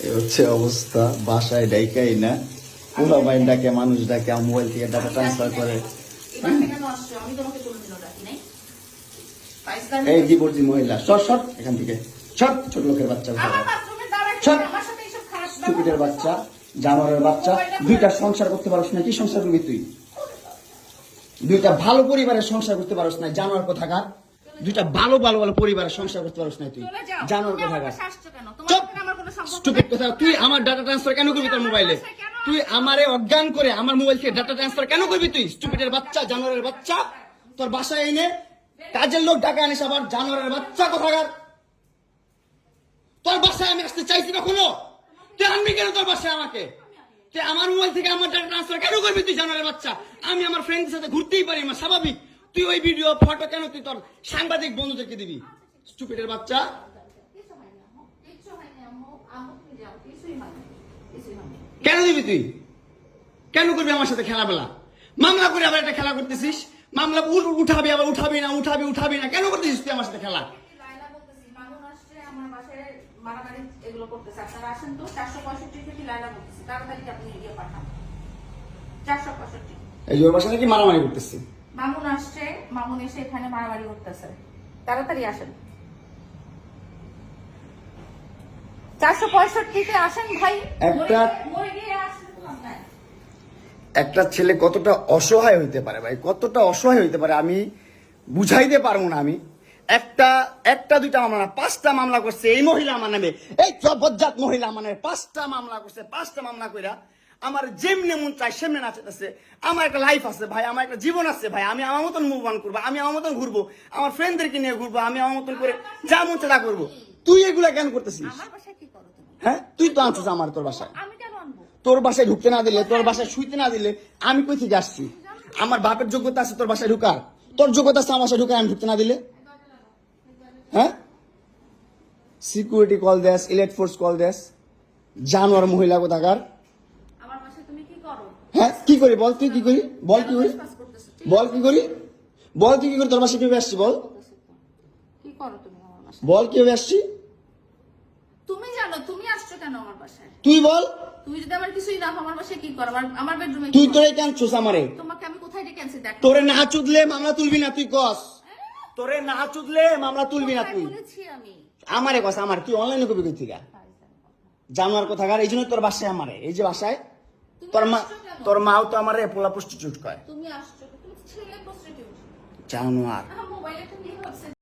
এই হচ্ছে অবস্থা, বাসায় ডাইকাই না, পুরো বাইন ডাকে, মানুষ ডাকে, মোবাইল থেকে ডাটা ট্রান্সফার করে। এই ডিভোর্সি মহিলা, শর্ট শর্ট এখান থেকে, শর্ট, ছোট লোকের বাচ্চা, স্টুপিডের বাচ্চা, জানোয়ারের বাচ্চা। দুইটা সংসার করতে পারছ না, কি সংসার করবি তুই? দুইটা ভালো পরিবারের সংসার করতে পারছ না, জানোয়ার কোথাকার। দুইটা ভালো ভালো ভালো পরিবারের সংসার করতে পারছ না তুই, জানোয়ার কোথাকার। স্টুপিড কথা, তুই আমার ডাটা ট্রান্সফার কেন করবি তোর মোবাইলে? তুই আমারে অজ্ঞান করে আমার মোবাইল থেকে ডাটা ট্রান্সফার কেন করবি তুই? স্টুপিডের বাচ্চা, জানোয়ারের বাচ্চা। তোর বাসায় এনে কাজের লোক ডাকা আনিস আবার, জানোয়ারের বাচ্চা কোথাকার। তোর বাসায় আমি আসতে চাইছি কখনো? তুই আনবি কেন তোর বাসায় আমাকে? তুই আমার মোবাইল থেকে আমার ডাটা ট্রান্সফার কেন করবি তুই, জানোয়ারের বাচ্চা? আমি আমার ফ্রেন্ডের সাথে ঘুরতেই পারি, আমার স্বাভাবিক। তুই ওই ভিডিও ফটো কেন তুই তোর সাংবাদিক বন্ধুদেরকে দিবি? স্টুপিডের বাচ্চা। কেন দিবি তুই? কেন করবি আমার সাথে খেলাবেলা? মামলা করে আবার একটা খেলা করতেছিস। মামলা উঠাবি আবার উঠাবি না, কেন করতেছিস তুই আমার সাথে খেলা? এই ওর বাসা নাকি মারামারি করতেছি। মামুন আসছে, মামুন এসে এখানে মারামারি করতেছে, তাড়াতাড়ি আসেন। 465-তে আসেন ভাই। একটা ছেলে কতটা অসহায় হইতে পারে ভাই, কতটা অসহায় হইতে পারে আমি বুঝাইতে পারবো না। আমি একটা দুইটা মামলা না, 5টা মামলা করছে এই মহিলা আমার নামে। এই বজ্জাত মহিলা আমার নামে 5টা মামলা করছে। 5টা মামলা কইরা আমার যেমনি মন চাই সেমনি নাচতেছে। আমার একটা লাইফ আছে ভাই, আমার একটা জীবন আছে ভাই। আমি আমার মতন মুভ অন করবো, আমি আমার মতন ঘুরবো, আমার ফ্রেন্ডদেরকে নিয়ে ঘুরবো, আমি আমার মতন করে যা মন চাই তা করবো। তুই এগুলা কেন করতেছিস? হ্যাঁ, তুই তো আনছিস আমার তোর বাসায়। তোর বাসায় ঢুকতে না দিলে, তোর বাসায় শুইতে না দিলে আমি কই থেকে আসছি? আমার বাপের যোগ্যতা আছে তোর বাসায় ঢুকার? তোর যোগ্যতা আছে আমার বাসায় ঢুকার আমি ঢুকতে না দিলে? হ্যাঁ, সিকিউরিটি কল দেস, ইলেট ফোর্স কল দেস, জানোয়ার মহিলা কোথাকার। হ্যাঁ, কি করি বল? তুই কি করি বল? কি করি বল? কি করি বল? তুই কি করি? তোর বাসায় কিভাবে আসছি বল? বল কিভাবে আসছি? তুমি জানো তুমি আসছো কেন আমার বাসায়? তুই বল। তুমি যদি আমার কিছুই না আমার বাসায় কি করো? আমার বেডরুমে তুই তোরে কেন চুস আমারে? তোমাকে আমি কোথায় ডেকে আনছি দেখ। তোরে না চুদলে মামলা তুলবি না তুই কস? তোরে না চুদলে মামলা তুলবি না তুই? বলেছি আমি। আমারে কস, আমার তুই অনলাইনে কবি কই থেকে? জানোয়ার কোথাকার। এই জন্য তোর বাসায় আমারে, এই যে বাসায় তোর মাও তো আমারে পোলা প্রস্টিটিউট কয়। তুমি আসছো, তুমি ছেলে প্রস্টিটিউট জানোয়ার। মোবাইলে তুমি